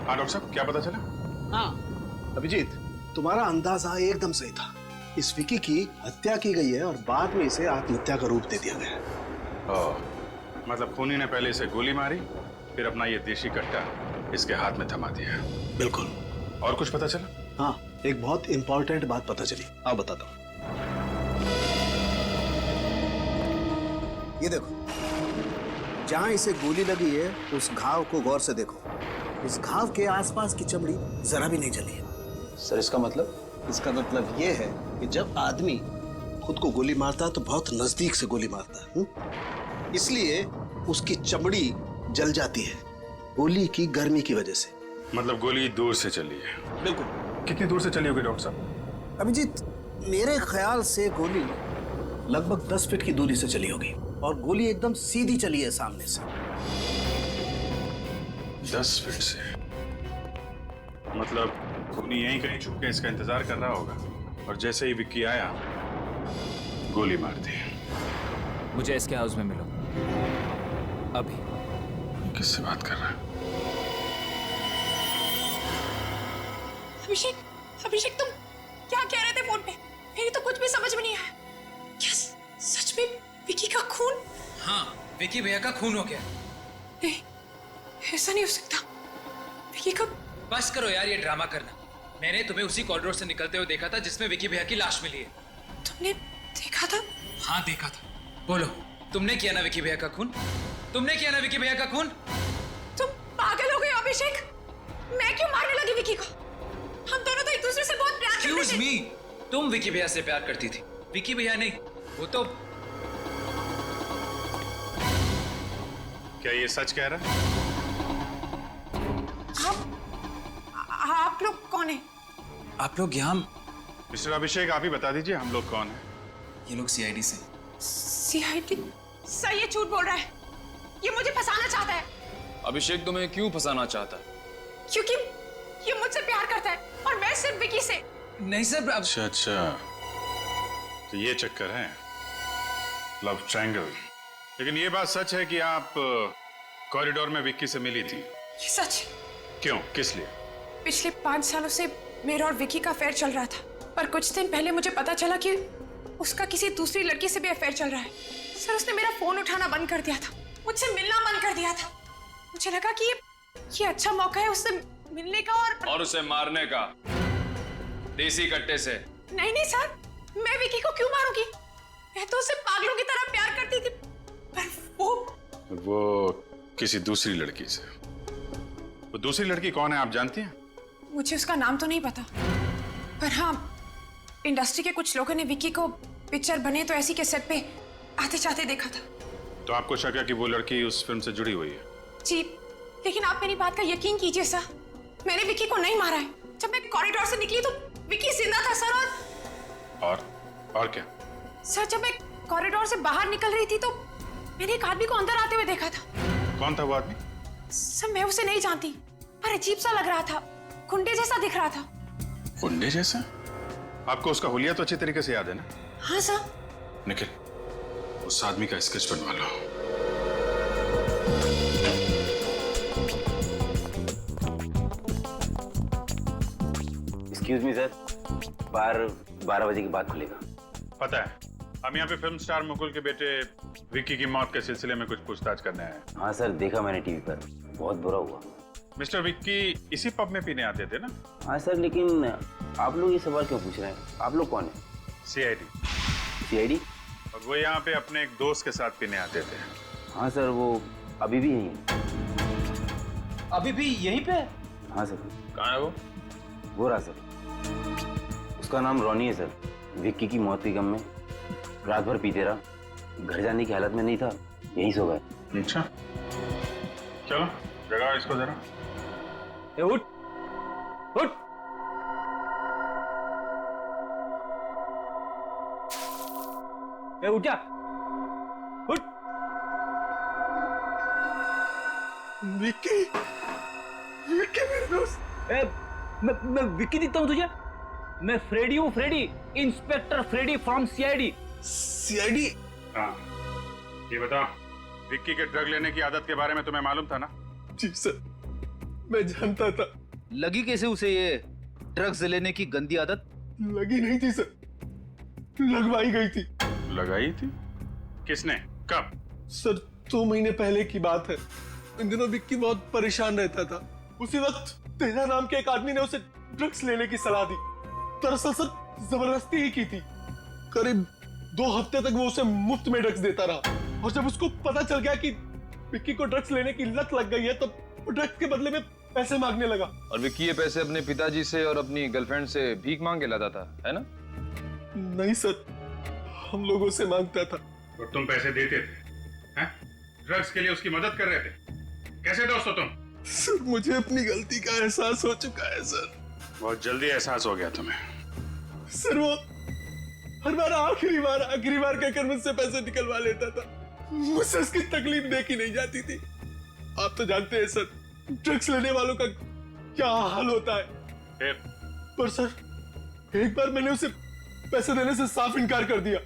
हाँ डॉक्टर साहब, क्या पता चला? हाँ अभिजीत, तुम्हारा अंदाजा एकदम सही था। इस विकी की हत्या की गई है और बाद में इसे आत्महत्या का रूप दे दिया गया है। ओह, मतलब खूनी ने पहले इसे गोली मारी, फिर अपना ये देशी कट्टा इसके हाथ में थमा दिया। बिल्कुल। और कुछ पता चला? हाँ, एक बहुत इंपॉर्टेंट बात पता चली, आप बताता हूँ। ये देखो, जहां इसे गोली लगी है उस घाव को गौर से देखो। इस घाव के आसपास की चमड़ी जरा भी नहीं जली है। सर इसका मतलब? इसका मतलब ये है कि जब आदमी खुद को गोली मारता है तो बहुत नजदीक से गोली मारता है, इसलिए उसकी चमड़ी जल जाती है गोली की गर्मी की वजह से। मतलब गोली दूर से चली है? बिल्कुल। कितनी दूर से चली होगी डॉक्टर साहब? अभिजीत, मेरे ख्याल से गोली लगभग 10 फीट की दूरी से चली होगी और गोली एकदम सीधी चली है सामने से। 10 फीट से? मतलब खूनी यहीं कहीं छुप के इसका इंतजार कर रहा होगा और जैसे ही विक्की आया गोली मार दी। मुझे एसके हाउस में मिलो अभी। किससे बात कर रहा है? अभिषेक, अभिषेक तुम क्या कह रहे थे फोन पे? मेरी तो कुछ भी समझ में नहीं आया। क्या सच में विकी का खून? हाँ, विकी भैया का खून हो गया। नहीं, ऐसा नहीं हो सकता। विकी का... बस करो यार ये ड्रामा करना। मैंने तुम्हें उसी कॉरिडोर से निकलते हुए देखा था जिसमें विकी भैया की लाश मिली है। तुमने देखा था? हाँ देखा था। बोलो, तुमने किया ना विकी भैया का खून? तुमने किया ना विकी भैया का खून? तुम पागल हो गए हो अभिषेक। मैं क्यों मारने लगी विकी को? हम दोनों तो एक दूसरे से बहुत प्यार करते थे। Excuse me, तुम विकी भैया से प्यार करती थी, विकी भैया नहीं। वो तो... क्या ये सच कह रहा है? आप लोग कौन है? आप लोग यहाँ... मिस्टर अभिषेक, आप ही बता दीजिए हम लोग कौन हैं? ये लोग सीआईडी से। सीआईडी? सर ये झूठ बोल रहा है। ये मुझे फंसाना चाहता है। अभिषेक तुम्हें क्यों फंसाना चाहता है? क्योंकि ये मुझसे प्यार करता है और मैं सिर्फ विकी से। नहीं सर। अच्छा अच्छा, तो ये चक्कर है, लव ट्रायंगल। लेकिन ये बात सच है कि आप कॉरिडोर में विक्की से मिली थी? ये सच है। क्यों, किस लिए? पिछले 5 सालों से मेरा और विकी का अफेयर चल रहा था, पर कुछ दिन पहले मुझे पता चला कि उसका किसी दूसरी लड़की से भी अफेयर चल रहा है। सर उसने मेरा फोन उठाना बंद कर दिया था, मुझसे मिलना बंद कर दिया था। मुझे लगा कि ये अच्छा मौका है उससे मिलने का और उसे मारने का, देसी कट्टे से। नहीं नहीं सर, मैं विकी को क्यों मारूंगी? मैं तो उसे पागलों की तरह प्यार करती थी, पर वो किसी दूसरी लड़की से। वो दूसरी लड़की कौन है आप जानती हैं? मुझे उसका नाम तो नहीं पता, पर हाँ इंडस्ट्री के कुछ लोगों ने विकी को पिक्चर बने तो ऐसी के सेट पे आते जाते देखा था। तो आपको शक है कि वो लड़की उस फिल्म से जुड़ी हुई है? जी, लेकिन आप मेरी बात का यकीन कीजिए सर, मैंने विकी को नहीं मारा है। जब मैं कॉरिडोर से निकली तो विकी जिंदा था सर। और क्या? सर जब मैं कॉरिडोर से बाहर निकल रही थी तो मैंने एक आदमी को अंदर आते हुए देखा था। कौन था वो आदमी? सर मैं उसे नहीं जानती, पर अजीब सा लग रहा था, गुंडे जैसा दिख रहा था। गुंडे जैसा? आपको उसका हुलिया तो अच्छी तरीके से याद है ना? हाँ सर। निखिल, उस आदमी का स्केच बनवा लो। एक्सक्यूज मी सर, बार 12 बजे के बाद खुलेगा। पता है, हम यहाँ पे फिल्म स्टार मुकुल के बेटे विक्की की मौत के सिलसिले में कुछ पूछताछ करने आए हैं। हाँ सर, देखा मैंने टीवी पर, बहुत बुरा हुआ। मिस्टर विक्की इसी पब में पीने आते थे ना? हाँ सर, लेकिन आप लोग ये सवाल क्यों पूछ रहे हैं? आप लोग कौन हैं? सीआईडी। सीआईडी? और वो यहाँ पे अपने एक दोस्त के साथ पीने आते थे। हाँ सर, वो अभी भी यहीं है। अभी भी यहीं पे? हाँ सर। कहाँ है वो रहा सर, उसका नाम रॉनी है सर। विक्की की मौत के गम में रात भर पीते रहा, घर जाने की हालत में नहीं था, यहीं सो गए। अच्छा, चलो जगाओ इसको जरा। उठ उठ। उठ जा, उठ। विक्की, विक्की मेरे दोस्त। मैं विक्की दिखता हूँ तुझे? मैं फ्रेडी हूँ, Freddy, inspector Freddy from CID. CID? हाँ, ये बताओ, विक्की के ड्रग लेने की आदत के बारे में तुम्हें मालूम था ना? जी सर, मैं जानता था। लगी कैसे उसे ये ड्रग्स लेने की गंदी आदत? लगी नहीं थी सर, लगवाई गई थी। लगाई थी? किसने? कब? सर 2 महीने पहले की बात है। इन दिनों विक्की बहुत परेशान रहता था। उसी वक्त तेजा नाम के एक आदमी ने उसे ड्रग्स लेने की सलाह दी। दरअसल सर जबरदस्ती ही की थी। करीब 2 हफ्ते तक वो उसे मुफ्त में ड्रग्स देता रहा, और जब उसको पता चल गया कि विक्की को ड्रग्स लेने की लत लग गई है, तो वो ड्रग्स के बदले में पैसे मांगने लगा। और विक्की ये पैसे अपने पिताजी से और अपनी गर्लफ्रेंड से भीख मांग के लाता था, है ना? नहीं सर, हम लोगों से मांगता था। और तुम पैसे देते थे? हैं? ड्रग्स के लिए उसकी मदद कर रहे थे? कैसे दोस्त हो तुम? सर मुझे अपनी गलती का एहसास हो चुका है सर। बहुत जल्दी एहसास हो गया तुम्हें। सर वो हर बार आखिरी बार कहकर मुझसे पैसे निकलवा लेता था। मुझसे उसकी तकलीफ देखी नहीं जाती थी। आप तो जानते हैं सर, ड्रग्स लेने वालों का क्या हाल होता है। पर सर एक बार मैंने उसे पैसे देने से साफ इनकार कर दिया,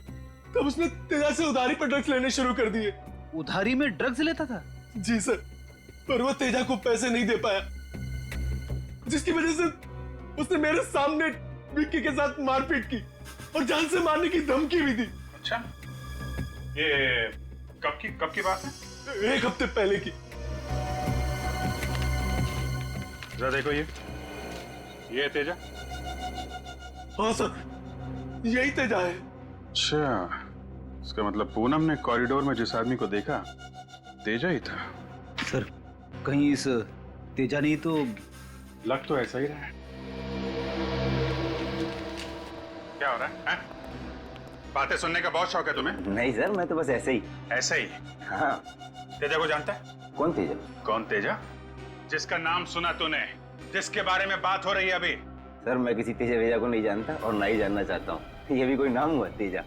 तब उसने तेजा से उधारी पर ड्रग्स लेने शुरू कर दिए। उधारी में ड्रग्स लेता था? जी सर, पर वो तेजा को पैसे नहीं दे पाया, जिसकी वजह से उसने मेरे सामने विक्की के साथ मारपीट की और जान से मारने की धमकी भी दी। अच्छा, ये कब की बात है? 1 हफ्ते पहले की। जरा देखो ये तेजा। हाँ सर, यही तेजा है। अच्छा, इसका मतलब पूनम ने कॉरिडोर में जिस आदमी को देखा तेजा ही था। सर कहीं इस तेजा नहीं तो? लग तो ऐसा ही रहा है। क्या हो रहा है? बातें सुनने का बहुत शौक है तुम्हें? नहीं सर, मैं तो बस ऐसे ही। ऐसे ही? हाँ। तेजा को जानता है? कौन तेजा? कौन तेजा? जिसका नाम सुना तूने, जिसके बारे में बात हो रही है अभी। सर मैं किसी तेजा वेजा को नहीं जानता और ना ही जानना चाहता हूँ। ये भी कोई नाम हुआ तेजा?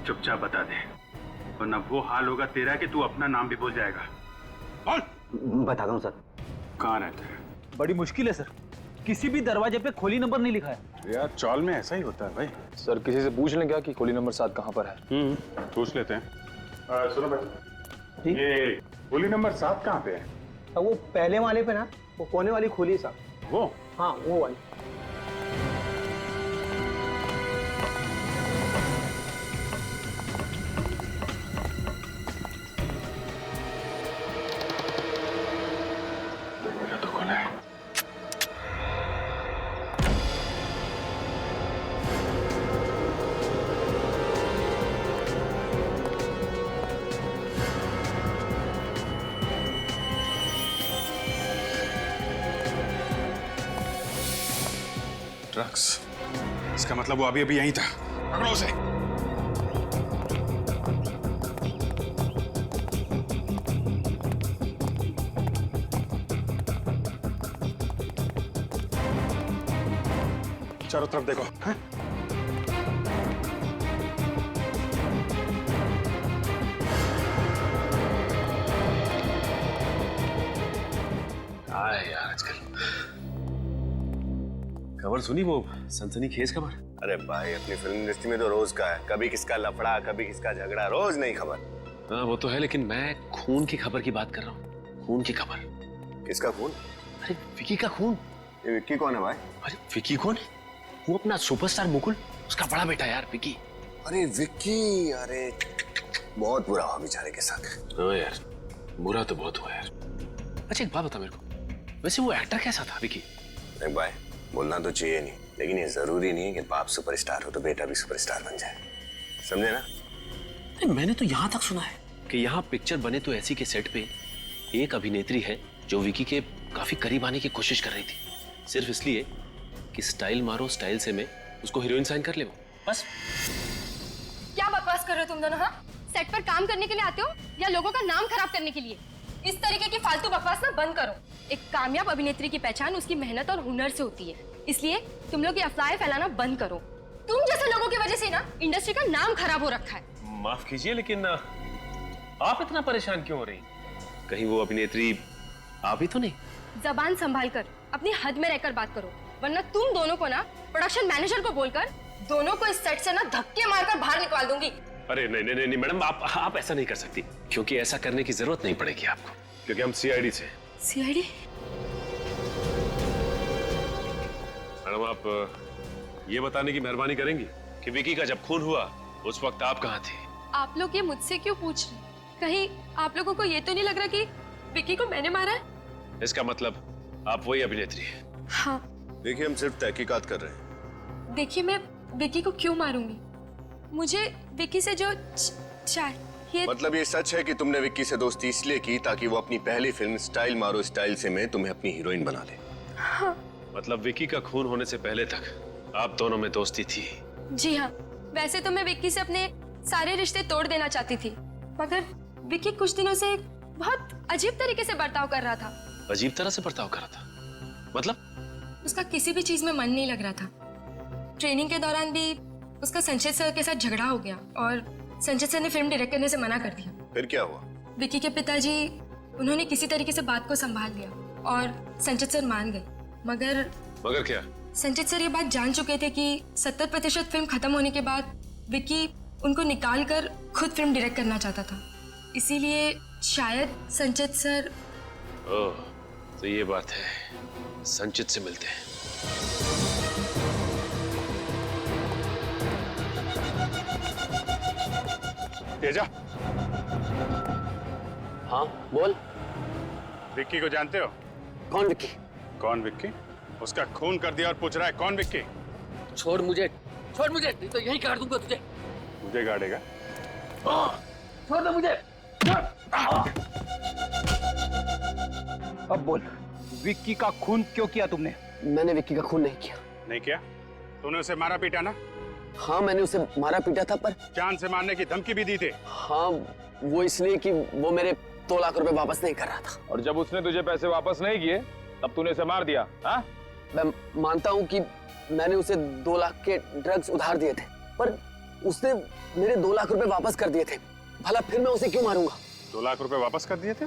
चुपचाप बता दे, वरना वो हाल होगा तेरा कि तू अपना नाम भी भूल जाएगा। बोल। बताता हूँ सर। कहाँ रहता है? बड़ी मुश्किल है सर, किसी भी दरवाजे पे खोली नंबर नहीं लिखा है। यार चौल में ऐसा ही होता है भाई। सर किसी से पूछ लें क्या कि खोली नंबर 7 कहाँ पर है? पूछ लेते हैं। सुनो भाई, ये खोली नंबर 7 कहाँ पे है? वो पहले वाले पे ना, वो कोने वाली खोली साहब। वो? हाँ वो वाली। तो खोला है। ड्रग्स, इसका मतलब वो अभी यहीं था। पकड़ो उसे। चारों तरफ देखो। हैं? यार आजकल खबर सुनी वो सनसनीखेज खबर? अरे भाई अपनी फिल्म इंडस्ट्री में तो रोज का है, कभी किसका लफड़ा कभी किसका झगड़ा, रोज नई खबर। हाँ वो तो है, लेकिन मैं खून की खबर की बात कर रहा हूँ। खून की खबर। किसका खून? अरे विकी का खून। ये विक्की कौन है भाई? अरे विकी कौन है? वो अपना सुपरस्टार मुकुल, उसका बड़ा बेटा यार विकी। अरे विक्की, अरे बहुत बुरा हुआ बेचारे के साथ। हाँ यार, बुरा तो बहुत हुआ यार। अच्छा एक बात बता मेरे को, वैसे वो एक्टर कैसा था विकी? देख भाई, बोलना तो चाहिए नहीं, लेकिन ये जरूरी नहीं है कि बाप सुपरस्टार हो तो बेटा भी सुपरस्टार बन जाए, समझे ना? अरे मैंने तो यहाँ तक सुना है कि यहाँ पिक्चर बने तो ऐसी के सेट पे एक अभिनेत्री है जो विकी के काफी करीब आने की कोशिश कर रही थी, सिर्फ इसलिए कि स्टाइल मारो स्टाइल से मैं उसको हीरोइन साइन कर ले वो, बस। क्या बकवास कर रहे हो तुम दोनों? हाँ, सेट पर काम करने के लिए आते हो या लोगों का नाम खराब करने के लिए? इस तरीके की फालतू बकवास ना बंद करो। एक कामयाब अभिनेत्री की पहचान उसकी मेहनत और हुनर से होती है, इसलिए तुम लोग ये अफवाहें फैलाना बंद करो। तुम जैसे लोगों की वजह से ना इंडस्ट्री का नाम खराब हो रखा है। माफ कीजिए, लेकिन आप इतना परेशान क्यों हो रही? कहीं वो अभिनेत्री आप ही तो नहीं? जबान संभाल कर अपनी हद में रहकर बात करो, वरना तुम दोनों को ना प्रोडक्शन मैनेजर को बोलकर दोनों को इस सेट से ना धक्के मारकर बाहर निकाल दूंगी। अरे नहीं नहीं नहीं मैडम, आप ऐसा नहीं कर सकती, क्योंकि ऐसा करने की जरूरत नहीं पड़ेगी आपको, क्योंकि हम सीआईडी से सीआईडी? मैडम आप ये बताने की मेहरबानी करेंगी कि विकी का जब खून हुआ उस वक्त आप कहाँ थे? आप लोग ये मुझसे क्यों पूछ रहे? कहीं आप लोगों को ये तो नहीं लग रहा कि विकी को मैंने मारा है? इसका मतलब आप वही अभिनेत्री हैं? हाँ। देखिए हम सिर्फ तहकीकात कर रहे हैं। देखिए मैं विकी को क्यों मारूंगी? मुझे विकी से जो चाहिए। मतलब ये सच है कि तुमने विक्की से दोस्ती इसलिए की ताकि वो अपनी पहली फिल्म स्टाइल मारो स्टाइल से में तुम्हें अपनी हीरोइन बना ले? हाँ। मतलब विकी का खून होने से पहले तक आप दोनों में दोस्ती थी? जी हाँ। वैसे तो मैं विक्की से अपने सारे रिश्ते तोड़ देना चाहती थी, मगर विक्की कुछ दिनों से एक बहुत अजीब तरीके से बर्ताव कर रहा था। अजीब तरह से बर्ताव कर रहा था? मतलब? उसका किसी भी चीज में मन नहीं लग रहा था। ट्रेनिंग के दौरान भी उसका संचित सर के साथ झगड़ा हो गया और संचित सर ने फिल्म डायरेक्ट करने से मना कर दिया। फिर क्या हुआ? विक्की के पिताजी उन्होंने किसी तरीके से बात को संभाल लिया और संचित सर मान गए। मगर क्या? संचित सर ये बात जान चुके थे कि 70% फिल्म खत्म होने के बाद विक्की उनको निकाल कर खुद फिल्म डायरेक्ट करना चाहता था। इसीलिए शायद संचित सर। ओह, तो ये बात है। संचित से मिलते हैं। तेजा। हाँ बोल। विक्की को जानते हो? कौन विक्की? कौन विक्की? उसका खून कर दिया और पूछ रहा है कौन विक्की? छोड़ मुझे, नहीं तो यही काट दूंगा तुझे। मुझे गाड़ेगा? छोड़ दो मुझे। अब बोल, विक्की का खून क्यों किया तुमने? मैंने विक्की का खून नहीं किया। नहीं किया? तूने उसे मारा पीटा ना? हाँ मैंने उसे मारा पीटा था, पर जान से मारने की धमकी भी दी थी। हाँ वो इसलिए कि वो मेरे 2 लाख रुपए वापस नहीं कर रहा था। और जब उसने तुझे पैसे वापस नहीं किए तब तूने उसे मार दिया? हाँ? मैं मानता हूँ कि मैंने उसे 2 लाख के ड्रग्स उधार दिए थे, पर उसने मेरे 2 लाख रुपए वापस कर दिए थे। भला फिर मैं उसे क्यों मारूंगा? 2 लाख रुपए वापस कर दिए थे?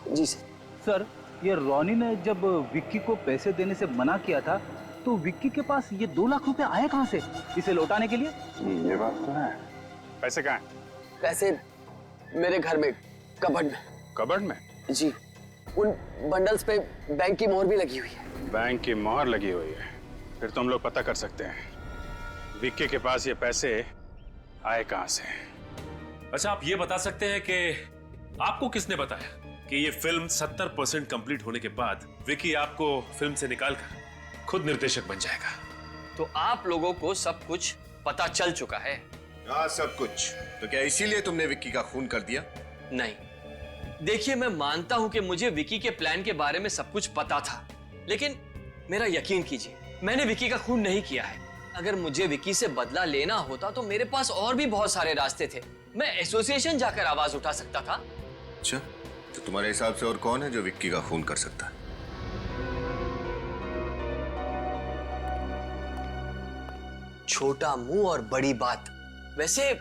जी सर। सर, ये रॉनी ने जब विक्की को पैसे देने से मना किया था तो विक्की के पास ये 2 लाख रुपए आए कहाँ से इसे लौटाने के लिए? ये बात तो है। पैसे कहाँ हैं? पैसे मेरे घर में, कबर्ड में। कबर्ड में? जी। उन बंडल्स पे बैंक की मोहर भी लगी हुई है। बैंक की मोहर लगी हुई है? फिर तुम लोग पता कर सकते हैं विक्की के पास ये पैसे आए कहाँ से। अच्छा, आप ये बता सकते हैं कि आपको किसने बताया कि ये फिल्म 70% कंप्लीट होने के बाद विक्की आपको फिल्म से निकालकर खुद निर्देशक बन जाएगा? तो आप लोगों को सब कुछ पता चल चुका है? हाँ सब कुछ। तो क्या इसीलिए तुमने विक्की का खून कर दिया? नहीं, देखिए मैं मानता हूं कि मुझे विक्की के प्लान के बारे में सब कुछ पता था, लेकिन मेरा यकीन कीजिए मैंने विक्की का खून नहीं किया है। अगर मुझे विक्की से बदला लेना होता तो मेरे पास और भी बहुत सारे रास्ते थे। मैं एसोसिएशन जाकर आवाज उठा सकता था। अच्छा, तो तुम्हारे हिसाब से और कौन है जो विक्की का खून कर सकता है? छोटा मुंह और बड़ी बात। वैसे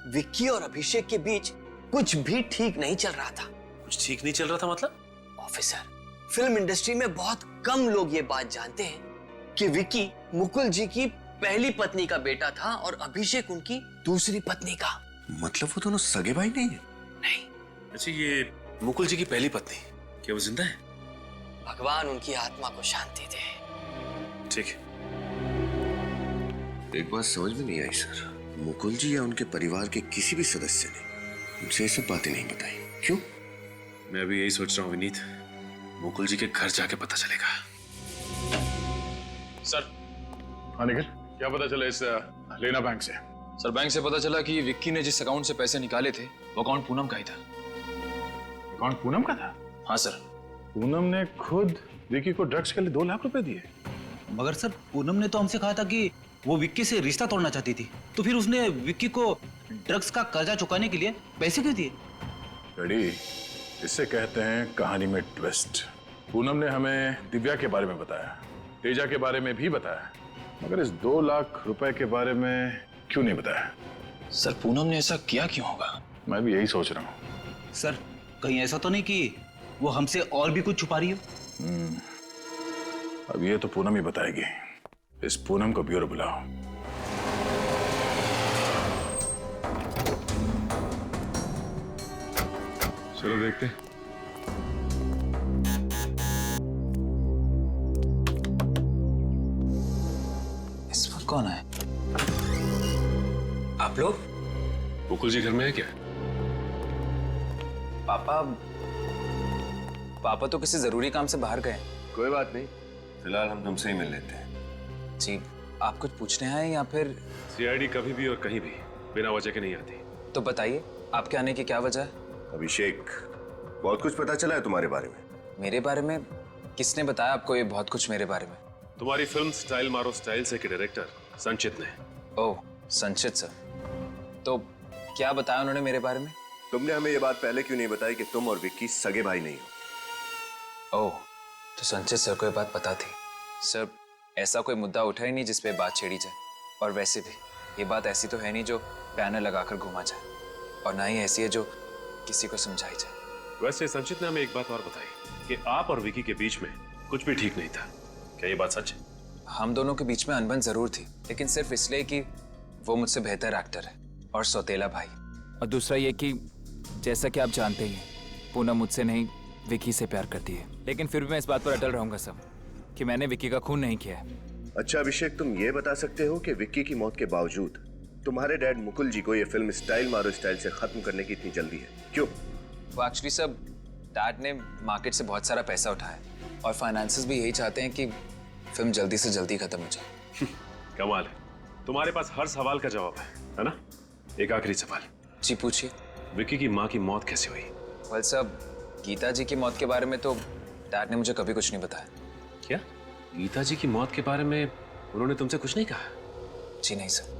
विक्की और अभिषेक के बीच कुछ भी ठीक नहीं चल रहा था। कुछ ठीक नहीं चल रहा था मतलब? ऑफिसर, फिल्म इंडस्ट्री में बहुत कम लोग ये बात जानते हैं कि विक्की मुकुल जी की पहली पत्नी का बेटा था और अभिषेक उनकी दूसरी पत्नी का। मतलब वो दोनों सगे भाई नहीं है? नहीं। अच्छा, ये मुकुल जी की पहली पत्नी क्या वो जिंदा है? भगवान उनकी आत्मा को शांति दे। ठीक है। एक बात समझ में नहीं आई सर, मुकुल जी या उनके परिवार के किसी भी सदस्य ने मुझसे ये सब बातें नहीं बताई। क्यों? मैं भी यही सोच रहा हूँ विनीत, मुकुल जी के घर जाके पता चलेगा। सर। हाँ निखिल, क्या पता चला इस लेना बैंक से? सर, बैंक से पता चला कि विक्की ने जिस अकाउंट से पैसे निकाले थे वो अकाउंट पूनम का ही था। अकाउंट पूनम का था? हाँ सर। पूनम ने खुद विक्की को ड्रग्स के लिए 2 लाख रुपए दिए? मगर सर, पूनम ने तो हमसे कहा था कि वो विक्की से रिश्ता तोड़ना चाहती थी, तो फिर उसने विक्की को ड्रग्स का कर्जा चुकाने के लिए पैसे क्यों दिए? गड़ी, इसे कहते हैं कहानी में ट्विस्ट। पूनम ने हमें दिव्या के बारे में बताया, तेजा के बारे में भी बताया, मगर इस 2 लाख रुपए के बारे में क्यों नहीं बताया? सर, पूनम ने ऐसा किया क्यों होगा? मैं भी यही सोच रहा हूँ। सर, कहीं ऐसा तो नहीं कि वो हमसे और भी कुछ छुपा रही हो? अब ये तो पूनम ही बताएगी। इस पूनम को ब्यूरो बुलाओ। चलो देखते हैं। इस वक्त कौन है? आप लोग? मुकुल जी घर में है क्या? पापा तो किसी जरूरी काम से बाहर गए। कोई बात नहीं, फिलहाल हम तुमसे ही मिल लेते हैं। जी, आप कुछ पूछने आए या फिर? सीआईडी कभी भी और कहीं भी बिना वजह के नहीं आती। तो बताइए, आपके आने की क्या वजह है? अभिषेक, बहुत कुछ पता चला है तुम्हारे बारे में। मेरे बारे में? किसने बताया आपको ये बहुत कुछ मेरे बारे में? तुम्हारी फिल्म स्टाइल मारो स्टाइल से के डायरेक्टर संचित ने। ओह, संचित सर। तो क्या बताया उन्होंने मेरे बारे में? तुमने हमें ये बात पहले क्यों नहीं बताई कि तुम और विक्की सगे भाई नहीं हो? ओह, तो संचित सर को ये बात पता थी। सर, ऐसा कोई मुद्दा उठा ही नहीं जिस पे बात छेड़ी जाए। और वैसे भी ये बात ऐसी तो है नहीं जो बैनर लगाकर घुमा जाए, और ना ही ऐसी है जो किसी को समझाई जाए। वैसे संचित ने हमें एक बात और बताई कि आप और विकी के बीच में कुछ भी ठीक नहीं था। क्या ये बात सच है? हम दोनों के बीच में अनबन जरूर थी, लेकिन सिर्फ इसलिए कि वो मुझसे बेहतर एक्टर है और सौतेला भाई। और दूसरा ये कि जैसा कि आप जानते ही हैं, पूनम मुझसे नहीं विकी से प्यार करती है। लेकिन फिर भी मैं इस बात पर अटल रहूंगा सब कि मैंने विकी का खून नहीं किया है। अच्छा अभिषेक, तुम ये बता सकते हो कि विक्की की मौत के बावजूद तुम्हारे डैड मुकुल जी को ये फिल्म स्टाइल मारो स्टाइल से खत्म करने की इतनी जल्दी है, क्यों? वो एक्चुअली सब डैड ने मार्केट से बहुत सारा पैसा उठाया और फाइनेंसिस भी यही चाहते हैं कि फिल्म जल्दी से जल्दी खत्म हो जाए। कमाल है, तुम्हारे पास हर सवाल का जवाब है ना? एक आखिरी सवाल। जी पूछिए। विक्की की माँ की मौत कैसे हुई? वेल सब, गीता जी की मौत के बारे में तो डैड ने मुझे कभी कुछ नहीं बताया। क्या गीता जी की मौत के बारे में उन्होंने तुमसे कुछ नहीं कहा? जी नहीं सर।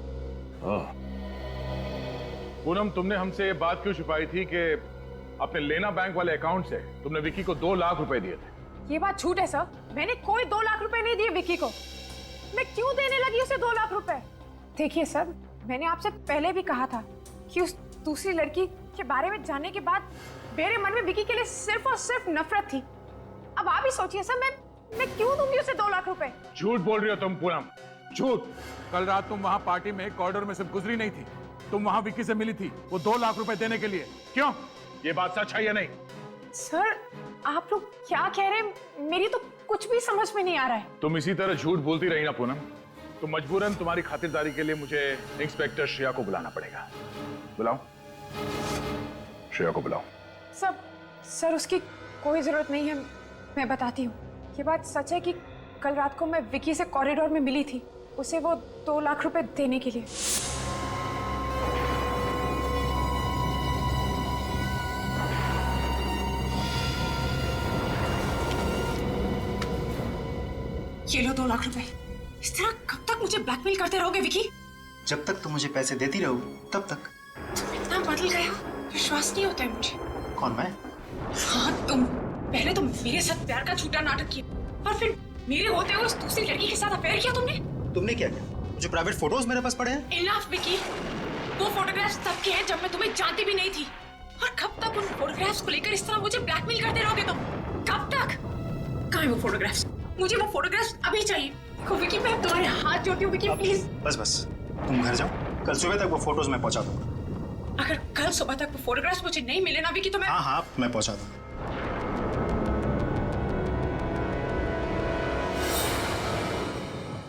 पूनम, तुमने हमसे ये बात क्यों छुपाई थी कि अपने लेना बैंक वाले अकाउंट से तुमने विक्की को 2 लाख रुपए दिए थे? ये बात झूठ है सर। मैंने कोई 2 लाख रुपए नहीं दिए विक्की को। मैं क्यों देने लगी उसे 2 लाख रुपए? देखिए सर, मैंने आपसे पहले भी कहा था कि उस दूसरी लड़की के बारे में जानने के बाद मेरे मन में विक्की के लिए सिर्फ और सिर्फ नफरत थी। अब आप ही सोचिए सर, मैं क्यों दूंगी उसे 2 लाख रुपए? झूठ बोल रही हो तुम पूनम, झूठ। कल रात तुम वहां पार्टी में कॉरिडोर में से गुजरी नहीं थी, तुम वहां विक्की से मिली थी वो 2 लाख रुपए देने के लिए। क्यों? ये बात सच है या नहीं? सर, आप लोग क्या कह रहे हैं? मेरी तो कुछ भी समझ में नहीं आ रहा है। तुम इसी तरह झूठ बोलती रही ना पूनम, तो मजबूरन तुम्हारी खातिरदारी के लिए मुझे इंस्पेक्टर श्रेया को बुलाना पड़ेगा। बुलाओ, श्रेया को बुलाओ। सर उसकी कोई जरूरत नहीं है, मैं बताती हूँ। ये बात सच है कि कल रात को मैं विक्की से कॉरिडोर में मिली थी, उसे वो 2 लाख रुपए देने के लिए। ये लो 2 लाख रुपए। इस तरह कब तक मुझे ब्लैकमेल करते रहोगे विक्की? जब तक तुम मुझे पैसे देती रहो तब तक। तुम इतना बदल गए हो, विश्वास नहीं होता है मुझे। कौन, मैं? हाँ तुम। पहले तुम मेरे साथ प्यार का झूठा नाटक किया और फिर मेरे होते हुए उस दूसरी लड़की के साथ अफेयर किया तुमने। तुमने क्या किया? जो प्राइवेट फोटोज मेरे पास पड़े हैं। इनफ विक्की, वो फोटोग्राफ्स तब के हैं जब मैं तुम्हें जानती भी नहीं थी। और कब तक उन फोटोग्राफ्स को लेकर इस तरह मुझे ब्लैकमेल करते रहोगे तुम? कब तक? कहाँ है वो फोटोग्राफ्स? मुझे वो फोटोग्राफ्स अभी चाहिए। देखो विक्की, मैं तुम्हारे हाथ जोड़ती हूँ विक्की, प्लीज। बस तुम घर जाओ, कल सुबह तक वो फोटोज मैं पहुंचा दूंगा। अगर कल सुबह तक वो फोटोग्राफ्स मुझे नहीं मिले ना विक्की, तो मैं हाँ मैं पहुंचा दूंगा।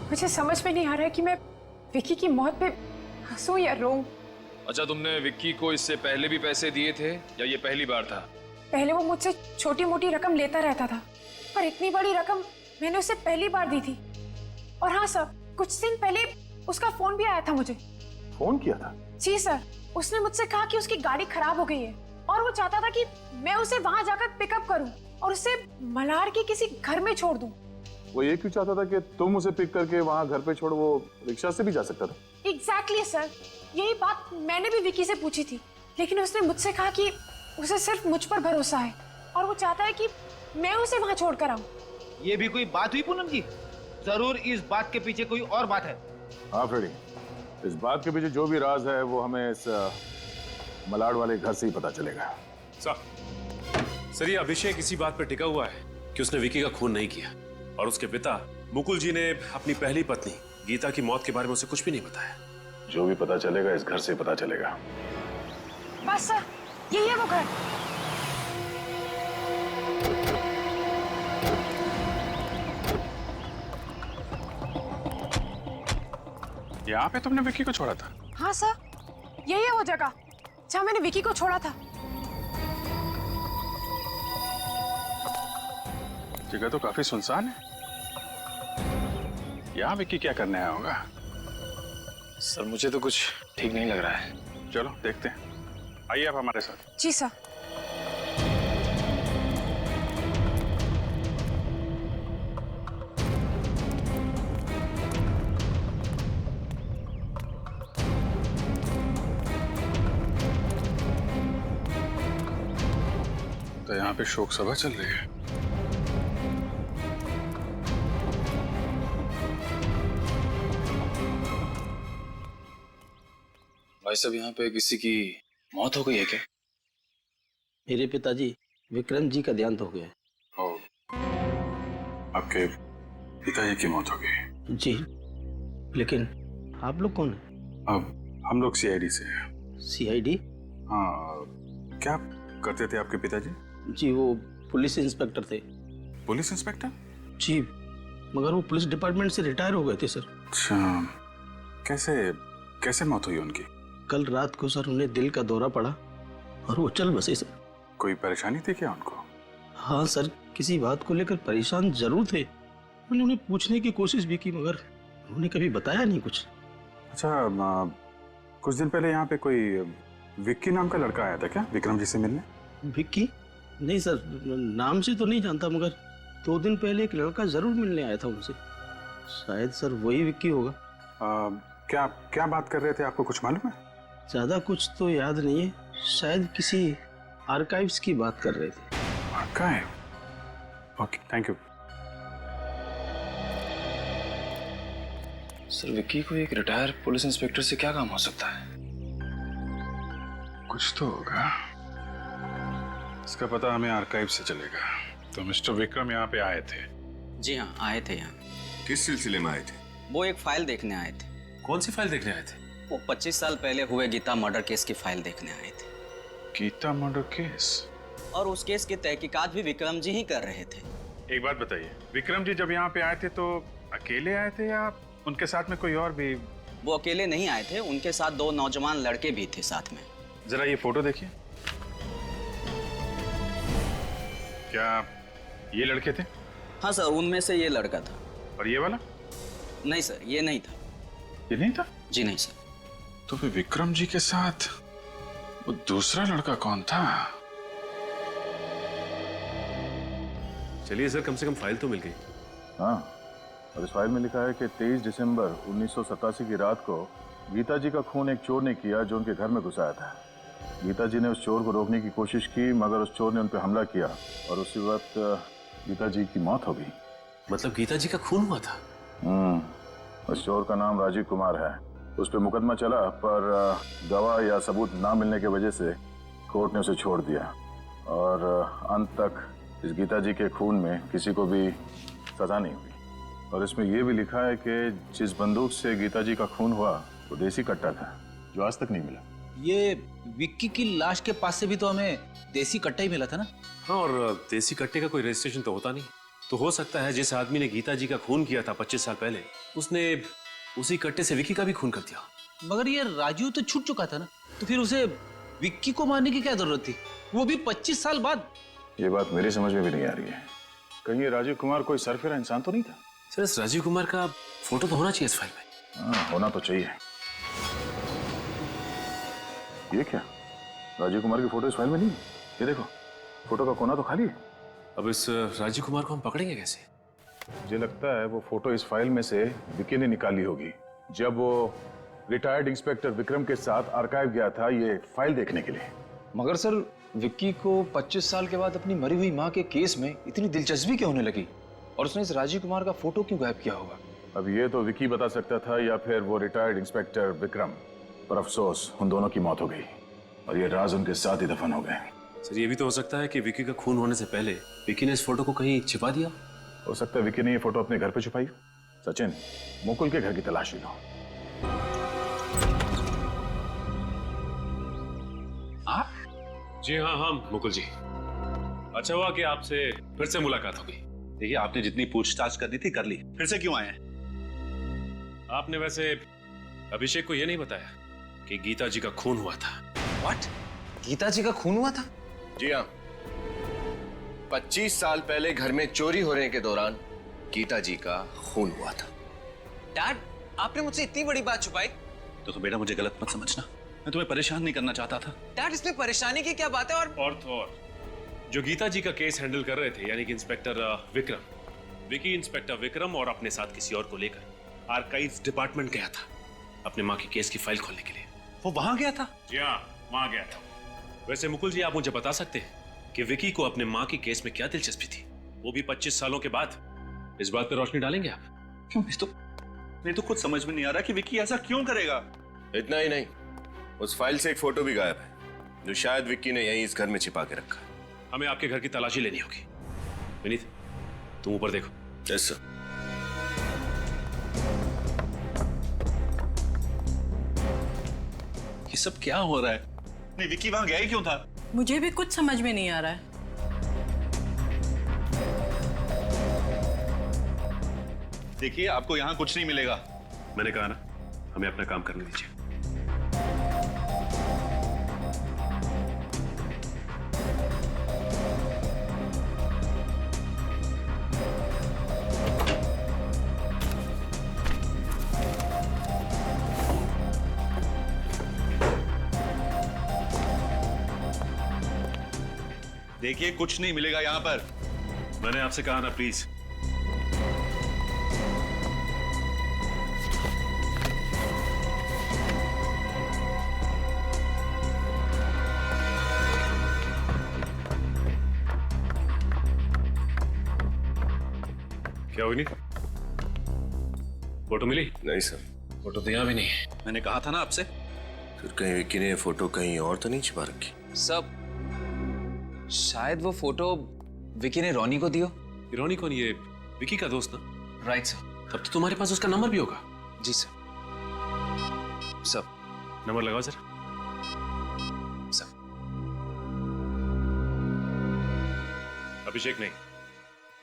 मुझे समझ में नहीं आ रहा है कि मैं विक्की की मौत पे हंसूं या रोऊं। अच्छा, तुमने विक्की को इससे पहले भी पैसे दिए थे या ये पहली बार था? पहले वो मुझसे छोटी मोटी रकम लेता रहता था, पर इतनी बड़ी रकम मैंने उसे पहली बार दी थी। और हाँ सर, कुछ दिन पहले उसका फोन भी आया था मुझे। फोन किया था? जी सर, उसने मुझसे कहा कि उसकी गाड़ी खराब हो गई है और वो चाहता था कि मैं उसे वहां जाकर पिकअप करूं और उसे मलार के किसी घर में छोड़ दूं। वो ये क्यों चाहता था कि तुम उसे पिक करके वहां घर पे छोड़? वो रिक्शा से भी जा सकता था। एग्जैक्टली सर, यही बात मैंने भी विक्की से पूछी थी, लेकिन उसने मुझसे कहा कि उसे सिर्फ मुझ पर भरोसा है और वो चाहता है कि मैं उसे वहां छोड़कर आऊं। ये भी कोई बात हुई पूनम जी? जरूर इस बात के पीछे कोई और बात है। हाँ फ्रेडी, इस बात के पीछे जो भी राज है वो हमें इस मलाड वाले घर से ही पता चलेगा। सर, ये अभिषेक इसी बात पर टिका हुआ है कि उसने विकी का खून नहीं किया और उसके पिता मुकुल जी ने अपनी पहली पत्नी गीता की मौत के बारे में उसे कुछ भी नहीं बताया। जो भी पता चलेगा इस घर से पता चलेगा। बस सर, यही है वो घर। यहाँ पे तुमने विक्की को छोड़ा था? हाँ सर, यही है वो जगह जहाँ मैंने विक्की को छोड़ा था। जगह तो काफी सुनसान है। यहाँ विक्की क्या करने आया होगा? सर मुझे तो कुछ ठीक नहीं लग रहा है। चलो देखते हैं, आइए आप हमारे साथ। जी सर। तो यहाँ पे शोक सभा चल रही है। भाई साहब, यहाँ पे किसी की मौत हो गई है क्या? मेरे पिताजी विक्रम जी का देहांत हो गया है। ओ, आपके पिताजी की मौत हो गई? जी, लेकिन आप लोग कौन हैं? अब हम लोग सीआईडी से हैं। सीआईडी? हाँ, क्या करते थे आपके पिताजी? जी, वो पुलिस इंस्पेक्टर थे। Police inspector? जी, मगर वो पुलिस डिपार्टमेंट से रिटायर हो गए थे सर। अच्छा, कैसे मौत हुई उनकी? कल रात को सर उन्हें दिल का दौरा पड़ा और वो चल बसे सर। कोई परेशानी थी क्या उनको? हाँ सर, किसी बात को लेकर परेशान जरूर थे। मैंने उन्हें पूछने की कोशिश भी की, मगर उन्होंने कभी बताया नहीं कुछ। अच्छा, कुछ दिन पहले यहाँ पे कोई विक्की नाम का लड़का आया था क्या विक्रम जी से मिलने? विक्की? नहीं सर, नाम से तो नहीं जानता, मगर 2 दिन पहले एक लड़का जरूर मिलने आया था उनसे। शायद सर वही विक्की होगा। क्या बात कर रहे थे, आपको कुछ मालूम है? ज्यादा कुछ तो याद नहीं है, शायद किसी आर्काइव्स की बात कर रहे थे। Archive? Okay, thank you. Sir Vicky को एक रिटायर पुलिस इंस्पेक्टर से क्या काम हो सकता है? कुछ तो होगा, इसका पता हमें आर्काइव से चलेगा। तो मिस्टर विक्रम यहाँ पे आए थे? जी हाँ, आए थे यहाँ। किस सिलसिले में आए थे? वो एक फाइल देखने आए थे। कौन सी फाइल देखने आए थे? वो 25 साल पहले हुए गीता मर्डर केस की फाइल देखने आए थे। Geeta murder case? और उस केस की तहकीकात भी विक्रम जी ही कर रहे थे। एक बात बताइए, विक्रम जी जब यहाँ पे आए थे तो अकेले आए थे या उनके साथ में कोई और भी? वो अकेले नहीं आए थे, उनके साथ 2 नौजवान लड़के भी थे साथ में। जरा ये फोटो देखिए। क्या ये लड़के थे? हाँ सर, उनमें से ये लड़का था। और ये वाला? नहीं सर, ये नहीं था। ये नहीं था? जी नहीं सर। तो फिर विक्रम जी के साथ वो दूसरा लड़का कौन था? चलिए सर, कम से कम फाइल तो मिल गई। हाँ, और इस फाइल में लिखा है कि 23 दिसंबर 1987 की रात को गीता जी का खून एक चोर ने किया जो उनके घर में घुसाया था। गीता जी ने उस चोर को रोकने की कोशिश की, मगर उस चोर ने उन पर हमला किया और उसी वक्त गीता जी की मौत हो गई। मतलब गीता जी का खून हुआ था? उस चोर का नाम राजीव कुमार है। उस पर मुकदमा चला, पर गवाह या सबूत ना मिलने की वजह से कोर्ट ने उसे छोड़ दिया और अंत तक इस गीता जी के खून में किसी को भी सजा नहीं हुई। और इसमें यह भी लिखा है कि जिस बंदूक से गीता जी का खून हुआ वो देसी कट्टा था जो आज तक नहीं मिला। ये विक्की की लाश के पास से भी तो हमें देसी कट्टा ही मिला था ना? हाँ, और देसी कट्टे का कोई रजिस्ट्रेशन तो होता नहीं। तो हो सकता है जिस आदमी ने गीता जी का खून किया था 25 साल पहले, उसने उसी कट्टे से विक्की का भी खून कर दिया। मगर ये राजू तो छूट चुका था ना, तो फिर उसे विक्की को मारने की क्या जरूरत थी, वो भी 25 साल बाद? ये बात मेरी समझ में भी नहीं आ रही है। कहीं ये राजीव कुमार कोई सरफिरा इंसान तो नहीं था? सर, इस राजीव कुमार का फोटो तो होना चाहिए इस फाइल में। हाँ, होना तो चाहिए। ये क्या, राजीव कुमार की फोटो इस फाइल में नहीं? ये देखो, फोटो का कोना तो खाली है। अब इस राजीव कुमार को हम पकड़ेंगे कैसे? मुझे लगता है वो फोटो इस फाइल में से विक्की ने निकाली होगी जब वो रिटायर्ड इंस्पेक्टर विक्रम के साथ आर्काइव गया था ये फाइल देखने के लिए। मगर सर, विक्की को 25 साल के बाद अपनी मरी हुई माँ के केस में इतनी दिलचस्पी क्यों होने लगी और उसने इस राजीव कुमार का फोटो क्यों गायब किया होगा? अब ये तो विक्की बता सकता था या फिर वो रिटायर्ड इंस्पेक्टर विक्रम, पर अफसोस उन दोनों की मौत हो गई और ये राज उनके साथ ही दफन हो गए। सर, ये भी तो हो सकता है कि विक्की का खून होने से पहले विक्की ने इस फोटो को कहीं छिपा दिया। हो सकता है विक्की ने ये फोटो अपने घर पे छुपाई। सचिन, मुकुल के घर की तलाशी लो। आप? जी हाँ, मुकुल जी। अच्छा हुआ कि आपसे फिर से मुलाकात हो गई। देखिए, आपने जितनी पूछताछ करनी थी कर ली, फिर से क्यों आए हैं? आपने वैसे अभिषेक को यह नहीं बताया कि गीता जी का खून हुआ था। व्हाट? गीता जी का खून हुआ था? जी हाँ, 25 साल पहले घर में चोरी होने के दौरान गीता जी का खून हुआ था। डैड, आपने मुझसे इतनी बड़ी बात छुपाई। तो बेटा मुझे गलत मत समझना, मैं तुम्हें परेशान नहीं करना चाहता था। डैड, इसमें परेशानी की क्या बात है? और जो गीता जी का केस हैंडल कर रहे थे, यानी कि इंस्पेक्टर विक्रम, विकी इंस्पेक्टर विक्रम और अपने साथ किसी और को लेकर आर्काइव्स डिपार्टमेंट गया था अपने माँ के केस की फाइल खोलने के लिए। वो वहां गया था? जी हाँ, वहां गया था। वैसे मुकुल जी, आप मुझे बता सकते हैं कि विकी को अपने माँ के केस में क्या दिलचस्पी थी, वो भी 25 सालों के बाद? इस बात पर रोशनी डालेंगे आप? क्यों? मैं तो खुद समझ में नहीं आ रहा कि विकी ऐसा क्यों करेगा। इतना ही नहीं, उस फाइल से एक फोटो भी गायब है जो शायद विक्की ने यहीं इस घर में छिपा के रखा। हमें आपके घर की तलाशी लेनी होगी। विनीत, तुम ऊपर देखो। Yes sir. ये सब क्या हो रहा है? नहीं, विक्की वहां गया ही क्यों था? मुझे भी कुछ समझ में नहीं आ रहा है। देखिए, आपको यहाँ कुछ नहीं मिलेगा। मैंने कहा ना, हमें अपना काम करने दीजिए। देखिए, कुछ नहीं मिलेगा यहाँ पर। मैंने आपसे कहा ना, प्लीज। क्या हुई? फोटो मिली? नहीं सर, फोटो तो यहाँ भी नहीं है। मैंने कहा था ना आपसे। फिर कहीं विक्की ने फोटो कहीं और तो नहीं छिपा रखी? सब शायद वो फोटो विकी ने रोनी को दियो। रोनी कौन? ये विकी का दोस्त ना? Right sir. तब तो तुम्हारे पास उसका नंबर भी होगा। जी सर। सब नंबर लगाओ सर। अभिषेक नहीं,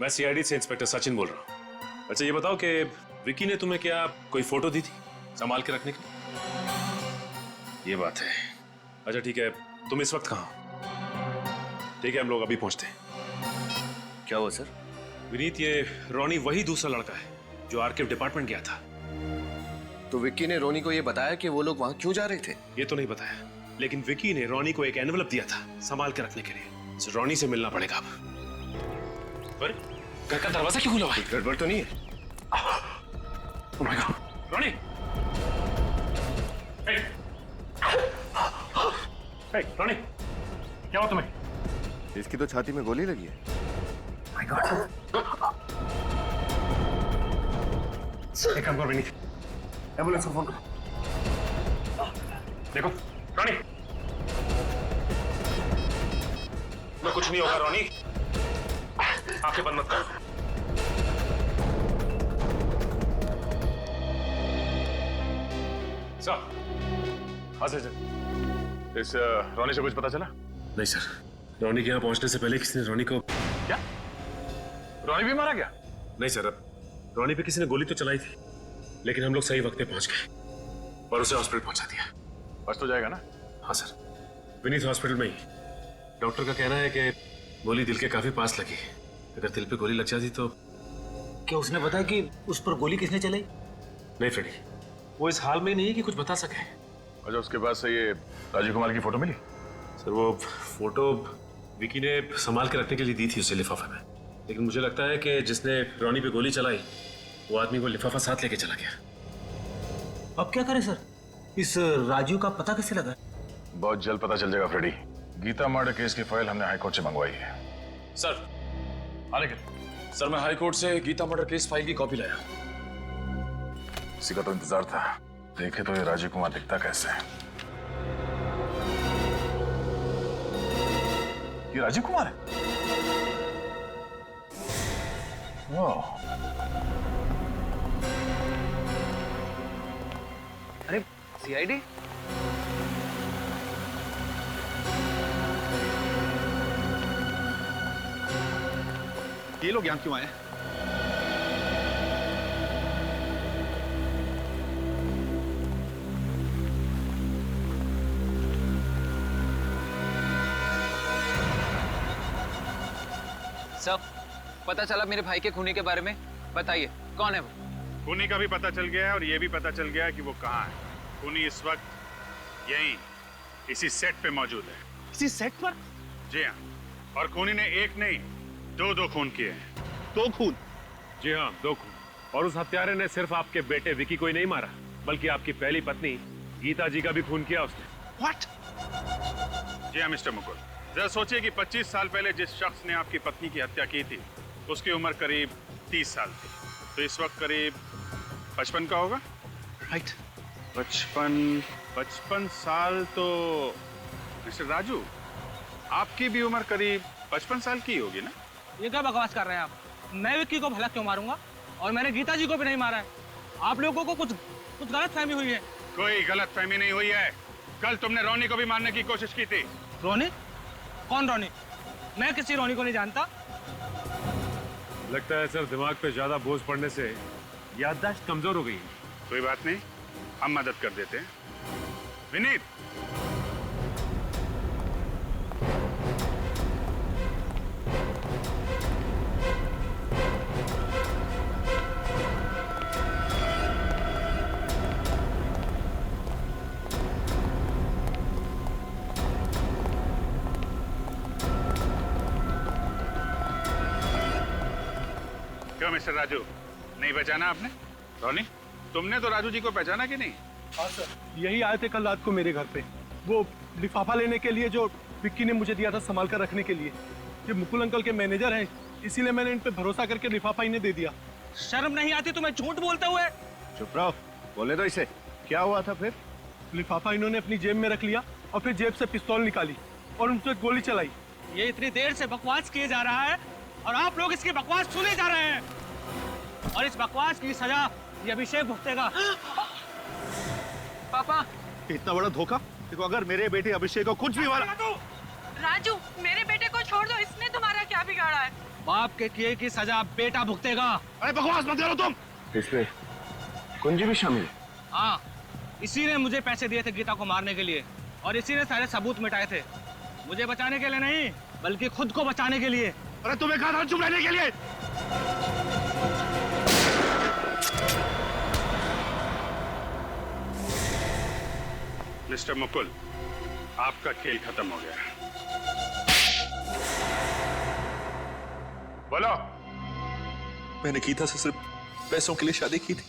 मैं सीआईडी से इंस्पेक्टर सचिन बोल रहा हूँ। अच्छा ये बताओ कि विकी ने तुम्हें क्या कोई फोटो दी थी संभाल के रखने के लिए? ये बात है। अच्छा ठीक है, तुम इस वक्त कहाँ हो? ठीक है, हम लोग अभी पहुंचते हैं। क्या हुआ सर? विनीत, ये रोनी वही दूसरा लड़का है जो आर्काइव डिपार्टमेंट गया था। तो विक्की ने रोनी को ये बताया कि वो लोग वहां क्यों जा रहे थे? ये तो नहीं बताया, लेकिन विकी ने रोनी को एक एनवलप दिया था संभाल के रखने के लिए। तो रोनी से मिलना पड़ेगा अब। पर घर का दरवाजा क्यों खुला हुआ है? गड़बड़ तो नहीं है? ओह माय गॉड, रोनी! हे रोनी, क्या हुआ तुम्हें? इसकी तो छाती में गोली लगी है। My God! एक काम करो विनीत, एम्बुलेंस को फोन करो। देखो रोनी, मैं कुछ नहीं होगा रोनी, आंखें बंद मत करो। सर, हाँ सर। इस रोनी से कुछ पता चला? नहीं सर, रोनी के यहाँ पहुंचने से पहले किसी ने रोनी को... क्या? रोनी भी मारा गया? नहीं सर, रोनी पे किसी ने गोली तो चलाई थी, लेकिन हम लोग सही वक्त पे पहुंच गए और उसे हॉस्पिटल पहुंचा दिया। बच तो जाएगा ना? हाँ सर, विनीत हॉस्पिटल में ही। डॉक्टर का कहना है कि गोली दिल के काफी पास लगी। अगर दिल पे गोली लग जाती तो... क्या उसने बताया कि उस पर गोली किसने चलाई? नहीं फ्रेडी, वो इस हाल में नहीं है कि कुछ बता सके। अच्छा, उसके बाद से ये राजीव कुमार की फोटो मिली? सर वो फोटो विकी ने संभाल के रखने के लिए दी थी उसे लिफाफे में, लेकिन मुझे लगता है कि जिसने रोनी पे गोली चलाई वो आदमी वो लिफाफा साथ लेके चला गया। अब क्या करें सर? इस राजीव का पता कैसे लगा? बहुत जल्द पता चल जाएगा फ्रेडी। गीता मर्डर केस की फाइल हमने हाईकोर्ट से मंगवाई है। सर, लेकिन सर मैं हाईकोर्ट से गीता मर्डर केस फाइल की कॉपी लाया। इसी का तो इंतजार था। देखे तो ये राजीव कुमार दिखता कैसे है। ये राजीव कुमार है? वाह। अरे सीआईडी? ये लोग यहाँ क्यों आए? सब पता चला मेरे भाई के खूनी के बारे में। बताइए कौन है वो? खूनी का भी पता चल गया है और ये भी पता चल गया है कि वो कहाँ है। खूनी इस वक्त यहीं इसी सेट पे मौजूद है। इसी सेट पर? जी हाँ, और खूनी ने एक नहीं दो खून किए हैं। 2 खून? जी हाँ, 2 खून। और उस हत्यारे ने सिर्फ आपके बेटे विकी को ही नहीं मारा, बल्कि आपकी पहली पत्नी गीता जी का भी खून किया उसने। What? जी हाँ मिस्टर मुकुल, जरा सोचिए कि 25 साल पहले जिस शख्स ने आपकी पत्नी की हत्या की थी उसकी उम्र करीब 30 साल थी, तो इस वक्त करीब 55 का होगा। राइट। 55 साल। तो मिस्टर राजू, आपकी भी उम्र करीब 55 साल की होगी ना? ये क्या बकवास कर रहे हैं आप? मैं विक्की को भला क्यों मारूंगा? और मैंने गीता जी को भी नहीं मारा है। आप लोगों को कुछ गलत फहमी हुई है। कोई गलत फहमी नहीं हुई है। कल तुमने रोनी को भी मारने की कोशिश की थी। रोनी? कौन रोनी? मैं किसी रोनी को नहीं जानता। लगता है सर दिमाग पे ज्यादा बोझ पड़ने से याददाश्त कमजोर हो गई है। कोई बात नहीं, हम मदद कर देते हैं। विनीत, क्यों मिस्टर राजू, नहीं पहचाना आपने? रोनी, तुमने तो राजू जी को पहचाना कि नहीं? हाँ सर, यही आए थे कल रात को मेरे घर पे, वो लिफाफा लेने के लिए जो विक्की ने मुझे दिया था संभाल कर रखने के लिए। ये मुकुल अंकल के मैनेजर हैं, इसीलिए मैंने इन पे भरोसा करके लिफाफा इन्हें दे दिया। शर्म नहीं आती तुम्हें झूठ बोलते हुए? चुप रहो, बोले तो इसे। क्या हुआ था फिर? लिफाफा इन्होंने अपनी जेब में रख लिया और फिर जेब से पिस्तौल निकाली और उनसे गोली चलाई। ये इतनी देर से बकवास किए जा रहा है और आप लोग इसकी बकवास सुने जा रहे हैं, और इस बकवास की सजा ये अभिषेक भुगतेगा। पापा, इतना बड़ा धोखा। देखो, अगर मेरे बेटे अभिषेक को कुछ भी हुआ। राजू, मेरे बेटे को छोड़ दो, इसने तुम्हारा क्या बिगाड़ा है? बाप के किए की सजा बेटा भुगतेगा। अरे बकवास मत करो तुम। इसमें कुंजी भी शामिल है? हाँ, इसी ने मुझे पैसे दिए थे गीता को मारने के लिए, और इसी ने सारे सबूत मिटाए थे। मुझे बचाने के लिए नहीं, बल्कि खुद को बचाने के लिए। अरे तुम्हें कहा था चुप रहने के लिए। मिस्टर मुकुल, आपका खेल खत्म हो गया। बोलो। मैंने गीता से सिर्फ पैसों के लिए शादी की थी।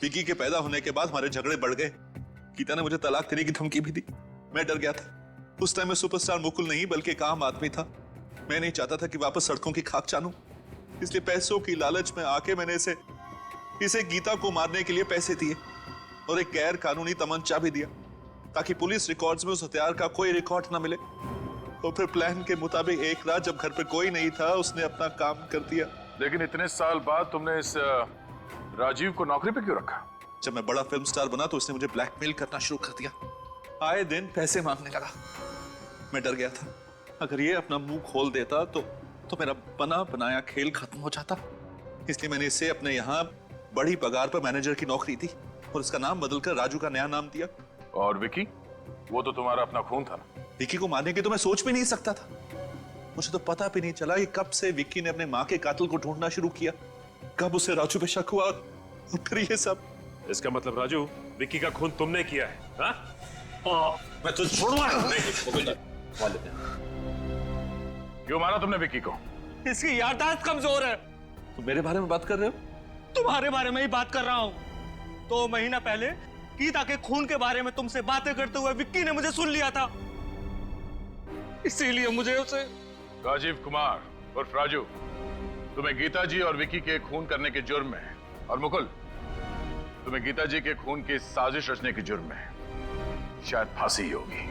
विकी के पैदा होने के बाद हमारे झगड़े बढ़ गए। गीता ने मुझे तलाक देने की धमकी भी दी। मैं डर गया था। उस टाइम मैं सुपरस्टार मुकुल नहीं बल्कि एक आम आदमी था। मैं नहीं चाहता था कि वापस सड़कों की खाक जानूं, इसलिए पैसों की लालच में आके मैंने इसे गीता को मारने के लिए पैसे दिए और एक गैर कानूनी तमंचा भी दिया, ताकि पुलिस रिकॉर्ड्स में उस हथियार का कोई रिकॉर्ड ना मिले। तो फिर प्लान के मुताबिक एक रात जब घर पे कोई नहीं था, उसने अपना काम कर दिया। लेकिन इतने साल बाद तुमने इस राजीव को नौकरी पे क्यों रखा? जब मैं बड़ा फिल्म स्टार बना तो उसने मुझे ब्लैकमेल करना शुरू कर दिया। आए दिन पैसे मांगने लगा। मैं डर गया था, अगर ये अपना मुंह खोल देता तो मेरा बना बनाया खेल खत्म हो जाता। इसलिए मैंने इसे अपने यहाँ बड़ी पगार पर मैनेजर की नौकरी दी और इसका नाम बदलकर राजू का नया नाम दिया। और विकी, वो तो तुम्हारा अपना खून था ना? विकी को मारने की तो मैं सोच भी नहीं सकता था। मुझे तो पता भी नहीं चला कि कब से विकी ने अपने माँ के कातिल को ढूंढना शुरू किया, कब उसे राजू पे शक हुआ, और फिर ये सब। इसका मतलब राजू, विकी का खून तुमने किया है? हाँ? मैं तुझे छोड़ूंगा नहीं। क्यों मारा तुमने विकी को? इसकी याददाश्त कमजोर है। तुम मेरे बारे में बात कर रहे हो? तुम्हारे बारे में ही बात कर रहा हूँ। 2 महीना पहले गीता के खून के बारे में तुमसे बातें करते हुए विक्की ने मुझे सुन लिया था, इसीलिए मुझे उसे। राजीव कुमार उर्फ राजू, तुम्हें गीता जी और विकी के खून करने के जुर्म में, और मुकुल, तुम्हें गीता जी के खून की साजिश रचने के जुर्म में शायद फांसी ही होगी।